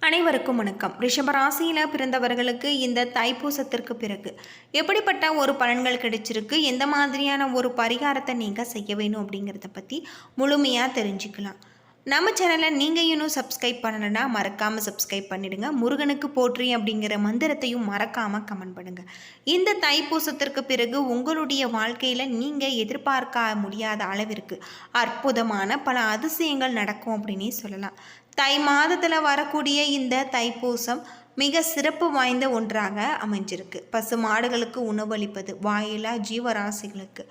அனைவருக்கும் வணக்கம். ரிஷபராசியில் பிறந்தவர்களுக்கு இந்த தைப்பூசத்திற்கு பிறகு எப்படிப்பட்ட ஒரு பலன்கள் கிடைச்சிருக்கு, எந்த மாதிரியான ஒரு பரிகாரத்தை நீங்கள் செய்ய வேணும் அப்படிங்கிறத பற்றி முழுமையாக தெரிஞ்சுக்கலாம். நம்ம சேனலை நீங்கள் இன்னும் சப்ஸ்கிரைப் பண்ணலைன்னா மறக்காமல் சப்ஸ்கிரைப் பண்ணிவிடுங்க. முருகனுக்கு போற்றி அப்படிங்கிற மந்திரத்தையும் மறக்காமல் கமெண்ட் பண்ணுங்கள். இந்த தைப்பூசத்திற்கு பிறகு உங்களுடைய வாழ்க்கையில் நீங்கள் எதிர்பார்க்க முடியாத அளவிற்கு அற்புதமான பல அதிசயங்கள் நடக்கும் அப்படின்னே சொல்லலாம். தை மாதத்தில் வரக்கூடிய இந்த தைப்பூசம் மிக சிறப்பு வாய்ந்த ஒன்றாக அமைஞ்சிருக்கு. பசு மாடுகளுக்கு உணவளிப்பது, வாயிலா ஜீவராசிகளுக்கு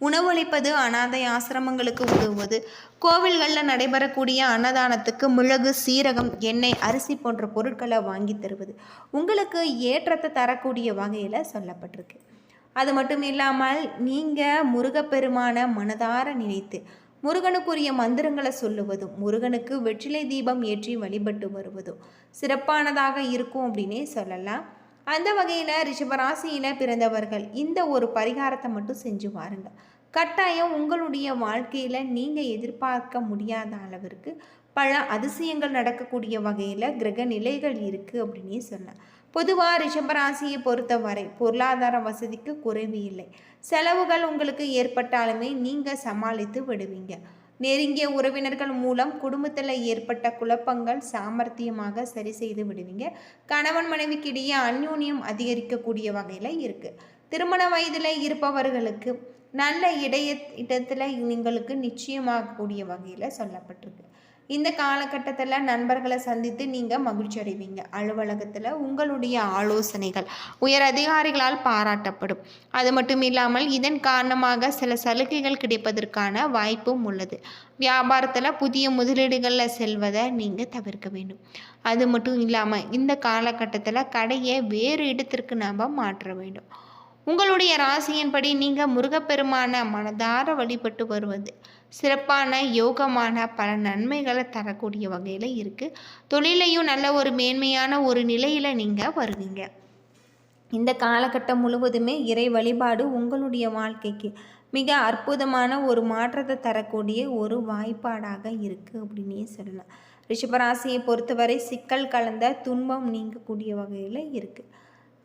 உணவளிப்பது, அனாதை ஆசிரமங்களுக்கு உதவுவது, கோவில்களில் நடைபெறக்கூடிய அன்னதானத்துக்கு மிளகு, சீரகம், எண்ணெய், அரிசி போன்ற பொருட்களை வாங்கி தருவது உங்களுக்கு ஏற்றத்தை தரக்கூடிய வகையில் சொல்லப்பட்டிருக்கு. அது மட்டும் இல்லாமல் நீங்கள் முருகப்பெருமான மனதார நினைத்து முருகனுக்குரிய மந்திரங்களை சொல்லுவதும், முருகனுக்கு வெற்றிலை தீபம் ஏற்றி வழிபட்டு வருவதும் சிறப்பானதாக இருக்கும் அப்படின்னே சொல்லலாம். அந்த வகையில் ரிஷபராசியில் பிறந்தவர்கள் இந்த ஒரு பரிகாரத்தை மட்டும் செஞ்சு வாருங்க. கட்டாயம் உங்களுடைய வாழ்க்கையில் நீங்கள் எதிர்பார்க்க முடியாத அளவிற்கு பல அதிசயங்கள் நடக்கக்கூடிய வகையில் கிரக நிலைகள் இருக்குது அப்படின்னே சொல்லலாம். பொதுவாக ரிஷபராசியை பொறுத்தவரை பொருளாதார வசதிக்கு குறைவு இல்லை. செலவுகள் உங்களுக்கு ஏற்பட்டாலுமே நீங்கள் சமாளித்து விடுவீங்க. நெருங்கிய உறவினர்கள் மூலம் குடும்பத்தில் ஏற்பட்ட குழப்பங்கள் சாமர்த்தியமாக சரி செய்து விடுவீங்க. கணவன் மனைவிக்கிடையே அந்யோன்யம் அதிகரிக்கக்கூடிய வகையில் இருக்குது. திருமண வயதில் இருப்பவர்களுக்கு நல்ல இடத்தில் உங்களுக்கு நிச்சயமாகக்கூடிய வகையில் சொல்லப்பட்டிருக்கு. இந்த காலகட்டத்தில் நண்பர்களை சந்தித்து நீங்கள் மகிழ்ச்சி அடைவீங்க. அலுவலகத்தில் உங்களுடைய ஆலோசனைகள் உயர் அதிகாரிகளால் பாராட்டப்படும். அது மட்டும் இல்லாமல் இதன் காரணமாக சில சலுகைகள் கிடைப்பதற்கான வாய்ப்பும் உள்ளது. வியாபாரத்தில் புதிய முதலீடுகளில் செல்வதை நீங்கள் தவிர்க்க வேண்டும். அது மட்டும் இல்லாமல் இந்த காலகட்டத்தில் கடையை வேறு இடத்திற்கு நாம் மாற்ற வேண்டும். உங்களுடைய ராசியின்படி நீங்கள் முருகப்பெருமான மனதார வழிபட்டு வருவது சிறப்பான யோகமான பல நன்மைகளை தரக்கூடிய வகையில் இருக்குது. தொழிலையும் நல்ல ஒரு மேன்மையான ஒரு நிலையில் நீங்கள் வருவீங்க. இந்த காலகட்டம் முழுவதுமே இறை வழிபாடு உங்களுடைய வாழ்க்கைக்கு மிக அற்புதமான ஒரு மாற்றத்தை தரக்கூடிய ஒரு வாய்ப்பாடாக இருக்குது அப்படின்னே சொல்லலாம். ரிஷபராசியை பொறுத்தவரை சிக்கல் கலந்த துன்பம் நீங்கக்கூடிய வகையில் இருக்குது.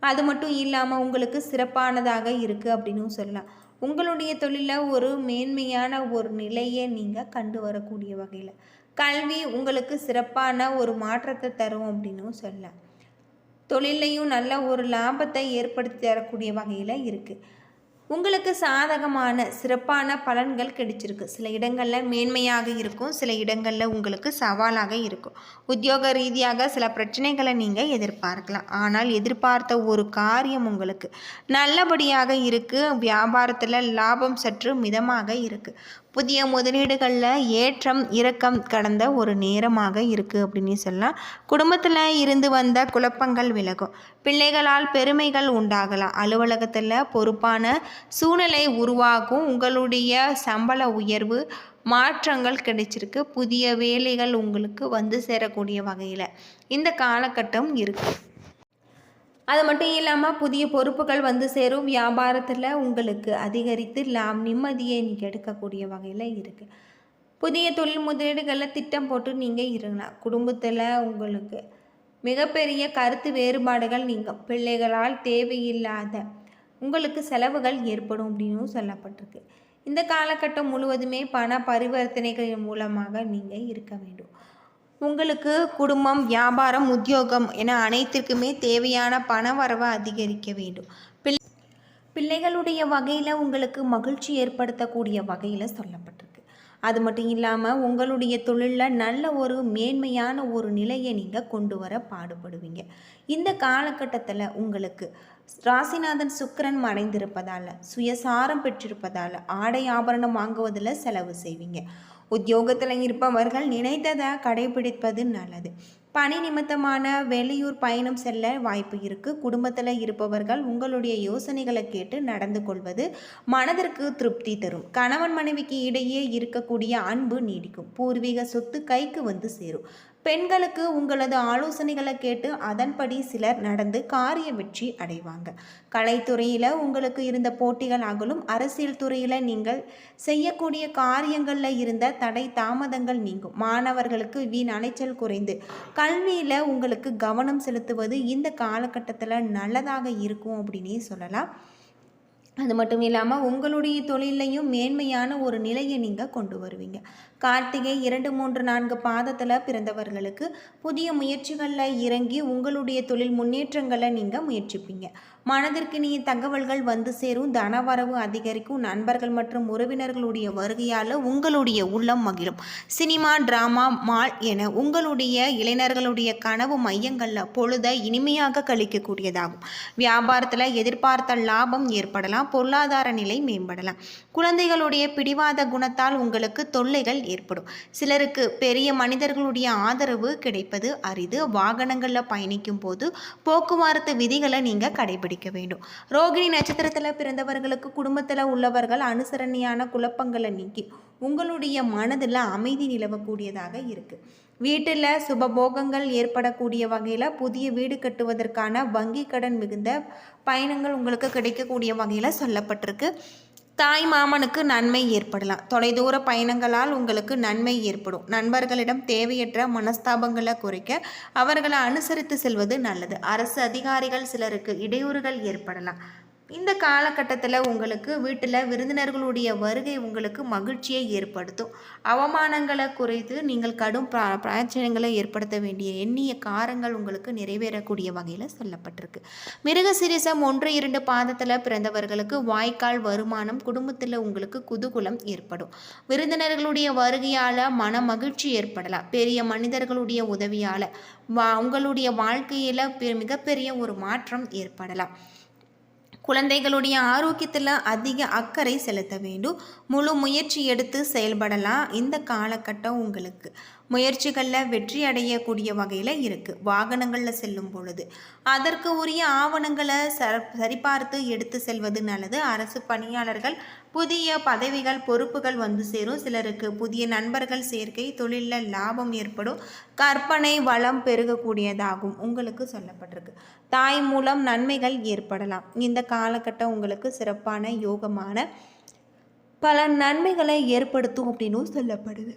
அது மட்டும் இல்லாமல் உங்களுக்கு சிறப்பானதாக இருக்குது அப்படின்னு சொல்லலாம். உங்களுடைய தொழிலில் ஒரு மேன்மையான ஒரு நிலையை நீங்கள் கண்டு வரக்கூடிய வகையில் கல்வி உங்களுக்கு சிறப்பான ஒரு மாற்றத்தை தரும் அப்படின்னும் சொல்லலாம். தொழிலையும் நல்ல ஒரு லாபத்தை ஏற்படுத்தி தரக்கூடிய வகையில் இருக்குது. உங்களுக்கு சாதகமான சிறப்பான பலன்கள் கிடைச்சிருக்கு. சில இடங்களில் மேன்மையாக இருக்கும், சில இடங்களில் உங்களுக்கு சவாலாக இருக்கும். உத்தியோக ரீதியாக சில பிரச்சனைகளை நீங்கள் எதிர்பார்க்கலாம். ஆனால் எதிர்பார்த்த ஒரு காரியம் உங்களுக்கு நல்லபடியாக இருக்குது. வியாபாரத்தில் லாபம் சற்று மிதமாக இருக்குது. புதிய முதலீடுகளில் ஏற்றம் இறக்கம் கடந்த ஒரு நேரமாக இருக்குது அப்படின்னு சொல்லலாம். குடும்பத்தில் இருந்து வந்த குழப்பங்கள் விலகும். பிள்ளைகளால் பெருமைகள் உண்டாகலாம். அலுவலகத்தில் பொறுப்பான சூழ்நிலை உருவாகும். உங்களுடைய சம்பள உயர்வு மாற்றங்கள் கிடைச்சிருக்கு. புதிய வேலைகள் உங்களுக்கு வந்து சேரக்கூடிய வகையில் இந்த காலகட்டம் இருக்குது. அது மட்டும் இல்லாமல் புதிய பொறுப்புகள் வந்து சேரும். வியாபாரத்தில் உங்களுக்கு அதிகரித்து நிம்மதியை நீங்கள் எடுக்கக்கூடிய வகையில் இருக்குது. புதிய தொழில் முதலீடுகளில் திட்டம் போட்டு நீங்கள் இருக்கலாம். குடும்பத்தில் உங்களுக்கு மிகப்பெரிய கருத்து வேறுபாடுகள் நீங்கள் பிள்ளைகளால் தேவையில்லாத உங்களுக்கு செலவுகள் ஏற்படும் அப்படின்னு சொல்லப்பட்டிருக்கு. இந்த காலகட்டம் முழுவதுமே பண பரிவர்த்தனைகளின் மூலமாக நீங்கள் இருக்க வேண்டும். உங்களுக்கு குடும்பம், வியாபாரம், உத்தியோகம் என அனைத்திற்குமே தேவையான பண வரவை அதிகரிக்க வேண்டும். பிள்ளைகளுடைய வகையில் உங்களுக்கு மகிழ்ச்சி ஏற்படுத்தக்கூடிய வகையில் சொல்லப்பட்டிருக்கு. அது மட்டும் இல்லாமல் உங்களுடைய தொழிலில் நல்ல ஒரு மேன்மையான ஒரு நிலையை நீங்கள் கொண்டு வர பாடுபடுவீங்க. இந்த காலகட்டத்தில் உங்களுக்கு ராசிநாதன் சுக்கிரன் மறைந்திருப்பதால், சுயசாரம் பெற்றிருப்பதால் ஆடை ஆபரணம் வாங்குவதில் செலவு செய்வீங்க. உத்தியோகத்தில் இருப்பவர்கள் நினைத்ததை கடைபிடிப்பது நல்லது. பணி நிமித்தமான வெளியூர் பயணம் செல்ல வாய்ப்பு இருக்குது. குடும்பத்தில் இருப்பவர்கள் உங்களுடைய யோசனைகளை கேட்டு நடந்து கொள்வது மனதிற்கு திருப்தி தரும். கணவன் மனைவிக்கு இடையே இருக்கக்கூடிய அன்பு நீடிக்கும். பூர்வீக சொத்து கைக்கு வந்து சேரும். பெண்களுக்கு உங்களது ஆலோசனைகளை கேட்டு அதன்படி சிலர் நடந்து காரிய வெற்றி அடைவாங்க. கலைத்துறையில் உங்களுக்கு இருந்த போட்டிகள் அகலும். அரசியல் துறையில் நீங்கள் செய்யக்கூடிய காரியங்களில் இருந்த தடை தாமதங்கள் நீங்கும். மாணவர்களுக்கு வீண் அலைச்சல் குறைந்து கல்வியில் உங்களுக்கு கவனம் செலுத்துவது இந்த காலகட்டத்தில் நல்லதாக இருக்கும் அப்படின்னே சொல்லலாம். அது மட்டும் இல்லாமல் உங்களுடைய தொழிலையும் மேன்மையான ஒரு நிலையை நீங்கள் கொண்டு வருவீங்க. கார்த்திகை 2, 3, 4 பாதத்தில் பிறந்தவர்களுக்கு புதிய முயற்சிகளில் இறங்கி உங்களுடைய தொழில் முன்னேற்றங்களை நீங்கள் முயற்சிப்பீங்க. மனதிற்கு நீ தகவல்கள் வந்து சேரும். தனவரவு அதிகரிக்கும். நண்பர்கள் மற்றும் உறவினர்களுடைய வருகையால் உங்களுடைய உள்ளம் மகிழும். சினிமா, டிராமா, மால் என உங்களுடைய இளைஞர்களுடைய கனவு மையங்களில் பொழுதை இனிமையாக கழிக்கக்கூடியதாகும். வியாபாரத்தில் எதிர்பார்த்த லாபம் ஏற்படலாம். பொருளாதார நிலை மேம்படலாம். குழந்தைகளுடைய பிடிவாத குணத்தால் உங்களுக்கு தொல்லைகள் ஏற்படும். சிலருக்கு பெரிய மனிதர்களுடைய ஆதரவு கிடைப்பது அரிது. வாகனங்களில் பயணிக்கும் போது போக்குவரத்து விதிகளை நீங்கள் கடைபிடிக்க வேண்டும். ரோகிணி நட்சத்திரத்தில் பிறந்தவர்களுக்கு குடும்பத்தில் உள்ளவர்கள் அனுசரணையான குழப்பங்களை நீக்கி உங்களுடைய மனதில் அமைதி நிலவக்கூடியதாக இருக்கு. வீட்டில் சுபபோகங்கள் ஏற்படக்கூடிய வகையில் புதிய வீடு கட்டுவதற்கான வங்கி கடன் மிகுந்த பயணங்கள் உங்களுக்கு கிடைக்கக்கூடிய வகையில் சொல்லப்பட்டிருக்கு. தாய் மாமனுக்கு நன்மை ஏற்படலாம். தொலைதூர பயணங்களால் உங்களுக்கு நன்மை ஏற்படும். நண்பர்களிடம் தேவையற்ற மனஸ்தாபங்களை குறைக்க அவர்களை அனுசரித்து செல்வது நல்லது. அரசு அதிகாரிகள் சிலருக்கு இடையூறுகள் ஏற்படலாம். இந்த காலகட்டத்தில் உங்களுக்கு வீட்டில் விருந்தினர்களுடைய வருகை உங்களுக்கு மகிழ்ச்சியை ஏற்படுத்தும். அவமானங்களை குறைத்து நீங்கள் கடும் பிரச்சனைகளை ஏற்படுத்த வேண்டிய எண்ணிய காரங்கள் உங்களுக்கு நிறைவேறக்கூடிய வகையில் சொல்லப்பட்டிருக்கு. மிருகசீரிஷம் 1, 2 பாதத்தில் பிறந்தவர்களுக்கு வாய்க்கால் வருமானம். குடும்பத்தில் உங்களுக்கு குதூகலம் ஏற்படும். விருந்தினர்களுடைய வருகையால் மன மகிழ்ச்சி ஏற்படலாம். பெரிய மனிதர்களுடைய உதவியால் உங்களுடைய வாழ்க்கையில் மிகப்பெரிய ஒரு மாற்றம் ஏற்படலாம். குழந்தைகளுடைய ஆரோக்கியத்தில் அதிக அக்கறை செலுத்த வேண்டும். முழு முயற்சி எடுத்து செயல்படலாம். இந்த காலகட்டம் உங்களுக்கு முயற்சிகளில் வெற்றி அடையக்கூடிய வகையில் இருக்குது. வாகனங்களில் செல்லும் பொழுது அதற்கு உரிய ஆவணங்களை சரிபார்த்து எடுத்து செல்வது நல்லது. அரசு பணியாளர்கள் புதிய பதவிகள் பொறுப்புகள் வந்து சேரும். சிலருக்கு புதிய நண்பர்கள் சேர்க்கை. தொழிலில் லாபம் ஏற்படும். கற்பனை வளம் பெருகக்கூடியதாகும் உங்களுக்கு சொல்லப்பட்டிருக்கு. தாய் மூலம் நன்மைகள் ஏற்படலாம். இந்த காலகட்டம் உங்களுக்கு சிறப்பான யோகமான பல நன்மைகளை ஏற்படுத்தும் அப்படின்னு சொல்லப்படுது.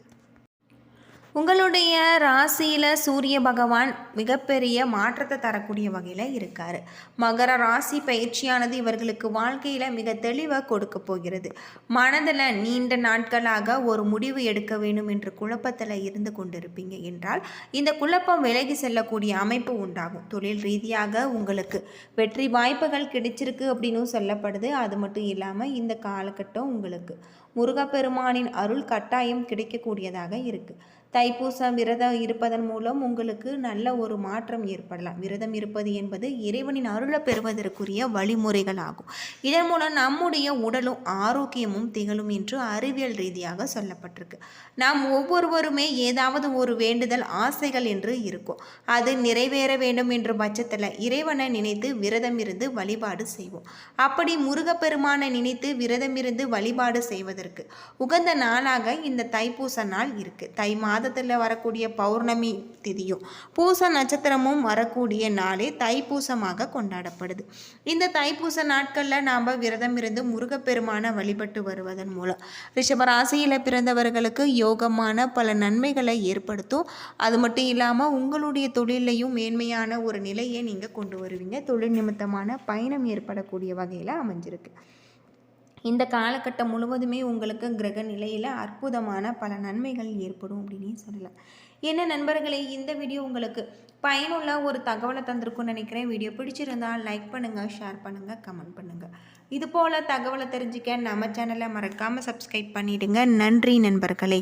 உங்களுடைய ராசியில் சூரிய பகவான் மிகப்பெரிய மாற்றத்தை தரக்கூடிய வகையில் இருக்கார். மகர ராசி பயிற்சியானது இவர்களுக்கு வாழ்க்கையில் மிக தெளிவாக கொடுக்க போகிறது. மனதில் நீண்ட நாட்களாக ஒரு முடிவு எடுக்க வேண்டும் என்ற குழப்பத்தில் இருந்து கொண்டிருப்பீங்க என்றால் இந்த குழப்பம் விலகி செல்லக்கூடிய அமைப்பு உண்டாகும். தொழில் ரீதியாக உங்களுக்கு வெற்றி வாய்ப்புகள் கிடைச்சிருக்கு அப்படின்னு சொல்லப்படுது. அது மட்டும் இல்லாமல் இந்த காலகட்டம் உங்களுக்கு முருகப்பெருமானின் அருள் கட்டாயம் கிடைக்கக்கூடியதாக இருக்குது. தைப்பூசம் விரதம் இருப்பதன் மூலம் உங்களுக்கு நல்ல ஒரு மாற்றம் ஏற்படலாம். விரதம் இருப்பது என்பது இறைவனின் அருளை பெறுவதற்குரிய வழிமுறைகள் ஆகும். இதன் மூலம் நம்முடைய உடலும் ஆரோக்கியமும் திகழும் என்று அறிவியல் ரீதியாக சொல்லப்பட்டிருக்கு. நாம் ஒவ்வொருவருமே ஏதாவது ஒரு வேண்டுதல் ஆசைகள் என்று இருக்கும். அது நிறைவேற வேண்டும் என்ற பட்சத்தில் இறைவனை நினைத்து விரதம் இருந்து வழிபாடு செய்வோம். அப்படி முருகப்பெருமானை நினைத்து விரதம் இருந்து வழிபாடு செய்வதற்கு உகந்த நாளாக இந்த தைப்பூச நாள் இருக்குது. தை மாதத்தில் வரக்கூடிய பௌர்ணமி திதியும் பூச நட்சத்திரமும் வரக்கூடிய நாளே தைப்பூசமாக கொண்டாடப்படுது. இந்த தைப்பூச நாட்களில் நாம் விரதம் இருந்து முருகப்பெருமான வழிபட்டு வருவதன் மூலம் ரிஷபராசியில் பிறந்தவர்களுக்கு யோகமான பல நன்மைகளை ஏற்படுத்தும். அது மட்டும் இல்லாமல் உங்களுடைய தொழிலையும் மேன்மையான ஒரு நிலையை நீங்கள் கொண்டு வருவீங்க. தொழில் நிமித்தமான பயணம் ஏற்படக்கூடிய வகையில் அமைஞ்சிருக்கு. இந்த காலகட்டம் முழுவதுமே உங்களுக்கு கிரக நிலையில் அற்புதமான பல நன்மைகள் ஏற்படும் அப்படின்னு சொல்லலாம். என்ன நண்பர்களே, இந்த வீடியோ உங்களுக்கு பயனுள்ள ஒரு தகவலை தந்திருக்கும்னு நினைக்கிறேன். வீடியோ பிடிச்சிருந்தால் லைக் பண்ணுங்கள், ஷேர் பண்ணுங்கள், கமெண்ட் பண்ணுங்கள். இது போல் தகவலை தெரிஞ்சுக்க நம்ம சேனலை மறக்காமல் சப்ஸ்கிரைப் பண்ணிவிடுங்க. நன்றி நண்பர்களே.